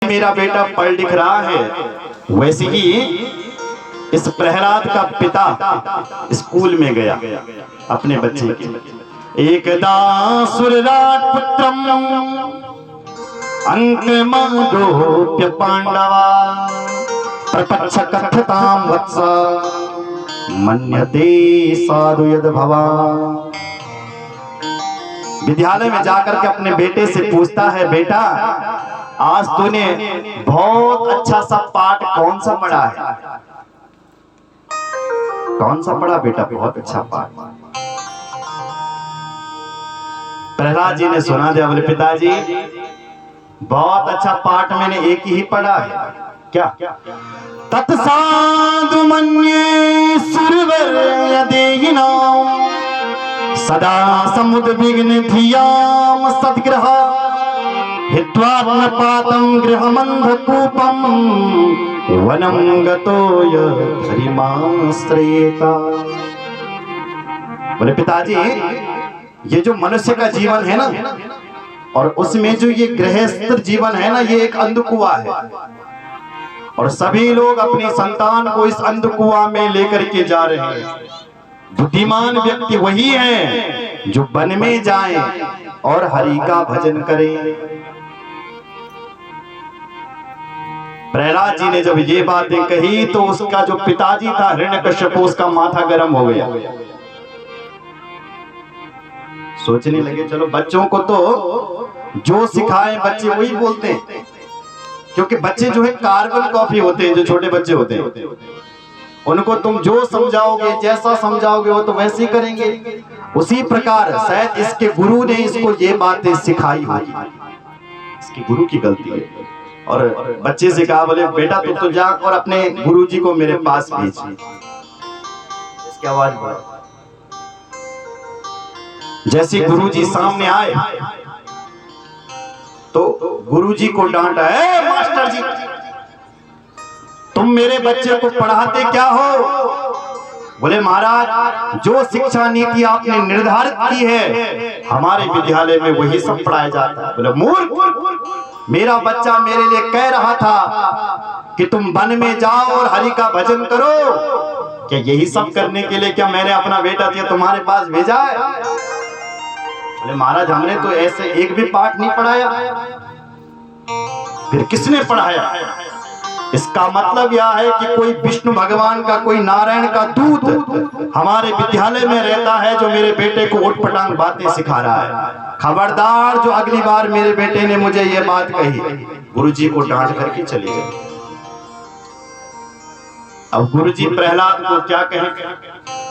मेरा बेटा पढ़ लिख रहा है, वैसे ही इस प्रहलाद का पिता स्कूल में गया अपने बच्चे के। एकदा सुरराट पुत्रम अंकमारोप्य पांडवा प्रपच्छ कथताम वत्स मन्यते साधु यद भवान्। विद्यालय में जाकर के अपने बेटे से पूछता है, बेटा आज तूने बहुत अच्छा सा पाठ कौन सा पढ़ा है? कौन सा पढ़ा बेटा? बहुत अच्छा पाठ। प्रहलाद जी ने सुना दिया, बोले पिताजी बहुत अच्छा पाठ मैंने एक ही पढ़ा है। क्या? तत्साधु मन्ये सुरवर यदेहिनां सदा समुद्विग्न धियाम सद्ग्रह हित्वा पातं गृहमन्धकूपं वनं गतो यद्धरिमाश्रयेता। बोले पिताजी ये जो मनुष्य का जीवन है ना, और उसमें जो ये गृहस्थ जीवन है ना, ये एक अंधकुआ है, और सभी लोग अपनी संतान को इस अंधकुआ में लेकर के जा रहे हैं। बुद्धिमान व्यक्ति वही है जो वन में जाए और हरि का भजन करे। प्रहलाद जी ने जब ये बातें कही तो उसका जो पिताजी था हिरण्यकश्यप, उसका माथा गर्म हो गया। सोचने लगे चलो बच्चों को तो जो सिखाए बच्चे वही बोलते हैं, क्योंकि बच्चे जो है कार्बन कॉपी होते हैं, जो छोटे बच्चे होते हैं उनको तुम जो समझाओगे, जैसा समझाओगे वो तो वैसे ही करेंगे। उसी प्रकार शायद इसके गुरु ने इसको ये बातें सिखाई होगी, इसकी गुरु की गलती है। और बच्चे से कहा, बोले बेटा तुम तो जा और अपने गुरुजी को मेरे पास भेजिए। इसकी आवाज बढ़। जैसे गुरुजी सामने आए तो गुरुजी को डांटा, है मास्टर जी तुम मेरे बच्चे को पढ़ाते क्या हो? बोले महाराज जो शिक्षा नीति आपने निर्धारित की है हमारे विद्यालय में वही सब पढ़ाया जाता है। बोले मूर्ख, मेरा बच्चा मेरे लिए कह रहा था कि तुम वन में जाओ और हरि का भजन करो, क्या यही सब करने के लिए क्या मैंने अपना बेटा दिया तुम्हारे पास भेजा है? बोले महाराज हमने तो ऐसे एक भी पाठ नहीं पढ़ाया। फिर किसने पढ़ाया? इसका मतलब यह है कि कोई विष्णु भगवान का, कोई नारायण का दूत हमारे विद्यालय में रहता है जो मेरे बेटे को उटपटांग बातें सिखा रहा है। खबरदार जो अगली बार मेरे बेटे ने मुझे ये बात कही। गुरुजी को डांट करके चले गए। अब गुरुजी प्रहलाद को क्या कहें?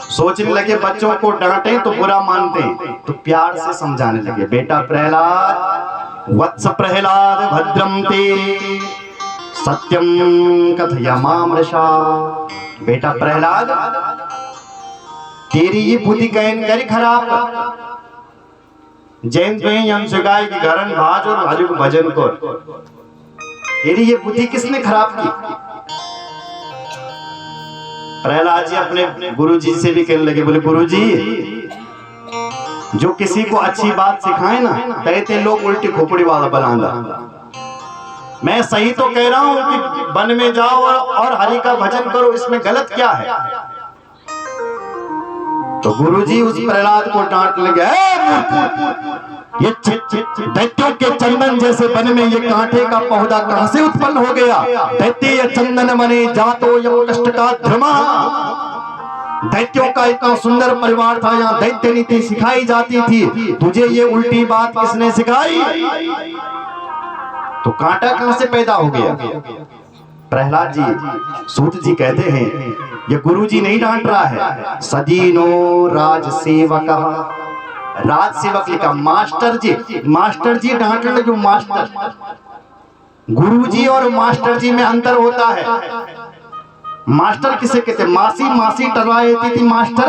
सोचने लगे बच्चों को डांटे तो बुरा मानते, तो प्यार से समझाने लगे, बेटा प्रहलाद, वत्स प्रहलाद भद्रम ते सत्यम कथयामामृषा। बेटा प्रहलाद तेरी ये बुद्धि कहन करी खराब जैन सुगाई की घरन भाज और हरि को भजन को। तेरी ये बुद्धि किसने खराब की? प्रहलाद जी अपने गुरुजी से भी कहने लगे, बोले गुरुजी जो किसी को अच्छी बात सिखाए ना कहते लोग उल्टी खोपड़ी वाला बनाना। मैं सही तो कह रहा हूं कि वन में जाओ और हरि का भजन करो, इसमें गलत क्या है? तो गुरुजी उस प्रहलाद को डांट लगे, ये दैत्यों के चंदन जैसे वन में ये कांटे का पौधा कहां से उत्पन्न हो गया? दैत्य चंदन मने जातो यम कष्ट का ध्रमा। दैत्यों का इतना सुंदर परिवार था, यहाँ दैत्य नीति सिखाई जाती थी, तुझे ये उल्टी बात किसने सिखाई? तो कांटा कहां से पैदा हो गया? प्रहलाद जी, सूत जी कहते हैं ये गुरुजी नहीं डांट रहा है, सदीनो राज सेवक। राज सेवक लिखा, मास्टर जी डांट रहे। जो मास्टर, गुरुजी और मास्टर जी में अंतर होता है। मास्टर किसे कहते? मासी टरवाई थी मास्टर।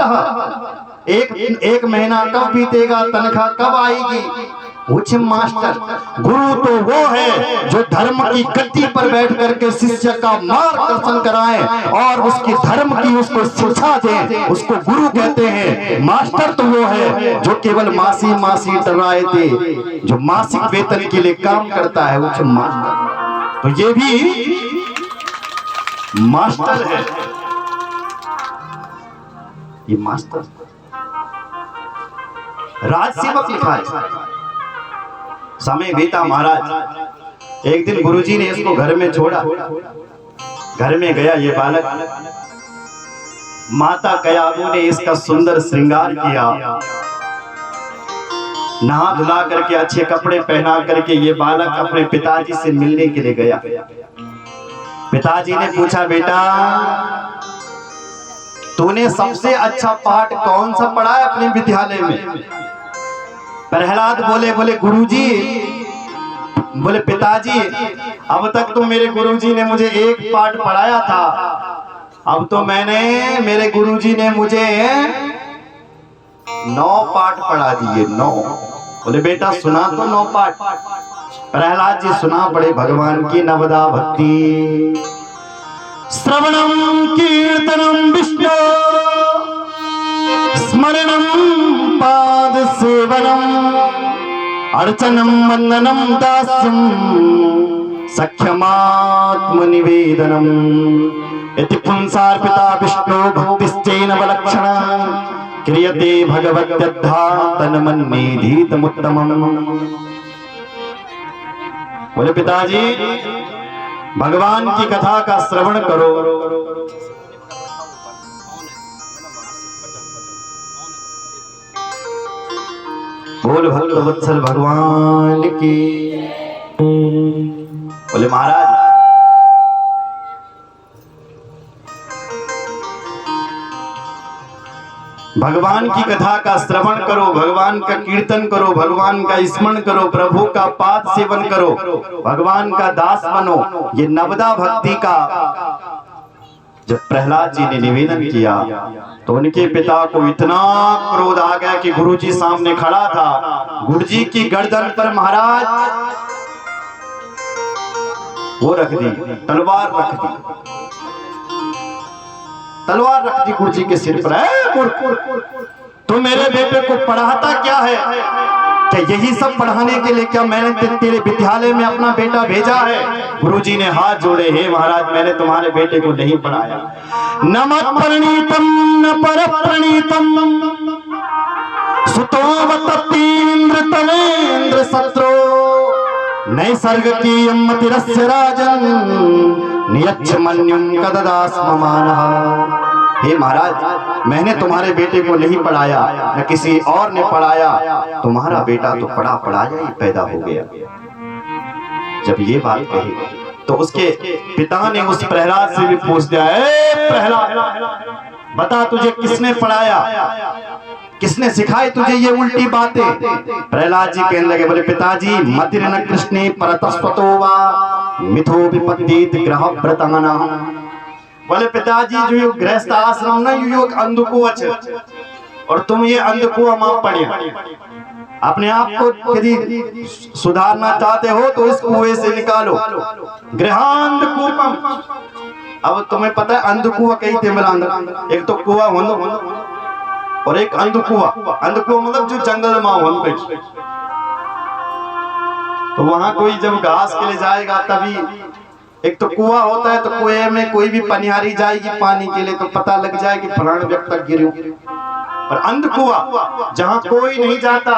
एक महीना कब बीतेगा, तनख्वाह कब आएगी? मास्टर। गुरु तो वो है जो धर्म की गद्दी पर बैठ करके शिष्य का मार्गदर्शन कराए और उसकी धर्म की उसको शिक्षा दे, उसको गुरु कहते हैं। मास्टर तो वो है जो केवल मासी टराए थे, जो मासिक वेतन के लिए काम करता है, वो मास्टर। तो ये भी मास्टर है, ये मास्टर राजसेवक लिखा है। समय बीता महाराज, एक दिन गुरुजी ने इसको घर में छोड़ा, घर में गया ये बालक, माता कयाबू ने इसका सुंदर श्रृंगार किया, नहा धुला करके अच्छे कपड़े पहना करके ये बालक अपने पिताजी से मिलने के लिए गया। पिताजी ने पूछा, बेटा तूने सबसे अच्छा पाठ कौन सा पढ़ा है अपने विद्यालय में? प्रहलाद बोले गुरुजी, बोले पिताजी अब तक तो मेरे गुरुजी ने मुझे एक पाठ पढ़ाया था, अब तो मेरे गुरुजी ने मुझे 9 पाठ पढ़ा दिए, 9। बोले बेटा सुना तो 9 पाठ। प्रहलाद जी सुना पड़े भगवान की नवदा भक्ति, श्रवणम कीर्तनम विष्णु स्मरणम पाद सेवनम अर्चनम वंदनम दास्यम सख्यमात्म निवेदनम इति पुंसार्पिता विष्णु भक्तिश्चैन बलक्षणा क्रियते भगवत्यद्धा तन्मन्निधीतमुत्तमम्। बोले पिताजी भगवान की कथा का श्रवण करो, बोल भक्त वत्सल भगवान की। बोले महाराज भगवान की कथा का श्रवण करो, भगवान का कीर्तन करो, भगवान का स्मरण करो, प्रभु का पाद सेवन करो, भगवान का दास बनो। ये नवदा भक्ति का जब प्रहलाद जी ने निवेदन किया तो उनके पिता को इतना क्रोध आ गया कि गुरुजी सामने खड़ा था, गुरुजी की गर्दन पर महाराज वो रख दी, तलवार रख दी, तलवार रख दी गुरुजी के सिर पर। तू मेरे बेटे को पढ़ाता क्या है? क्या यही सब पढ़ाने के लिए क्या मैंने तेरे विद्यालय में अपना बेटा भेजा है? गुरुजी ने हाथ जोड़े, हे महाराज मैंने तुम्हारे बेटे को नहीं पढ़ाया। न मत प्रणीतम न पर प्रणीतम सुतोवतीन्द्र तवेन्द्र सत्रो नैसर्ग की यमतिरस्य राजन नियच्छमन्युम कददास्ममानः। हे महाराज मैंने तुम्हारे बेटे को नहीं पढ़ाया, न किसी और ने पढ़ाया, तुम्हारा बेटा तो पढ़ाया ही पैदा हो गया। जब ये बात कही तो उसके पिता ने उस प्रहलाद से भी पूछ दिया, प्रहलाद बता तुझे किसने पढ़ाया, किसने सिखाई तुझे ये उल्टी बातें? प्रहलाद जी कहने लगे, बोले पिताजी मतिर न कृष्णे परतस्पतो वा मिथो विपत्तित ग्रह व्रताना। बोले पिताजी जो गृहस्थ आश्रम ना यो अंधकुवच और तुम ये अंधकुआ मां पढ़िया। अपने आप को यदि सुधारना चाहते हो तो इस कुएं से निकालो, गृहांध कूपम। अब तुम्हें पता है अंधकुआ कई थे मेरा, एक तो कुआ और एक अंधकुआ। अंधकुआ मतलब जो जंगल में हो, तो वहां कोई जब घास के लिए जाएगा तभी, एक तो कुआं होता है तो कुएं में कोई भी पनिहारी जाएगी पानी के लिए तो पता लग जाए कि फलाना व्यक्ति गिरे। और अंधकुआ जहां कोई नहीं जाता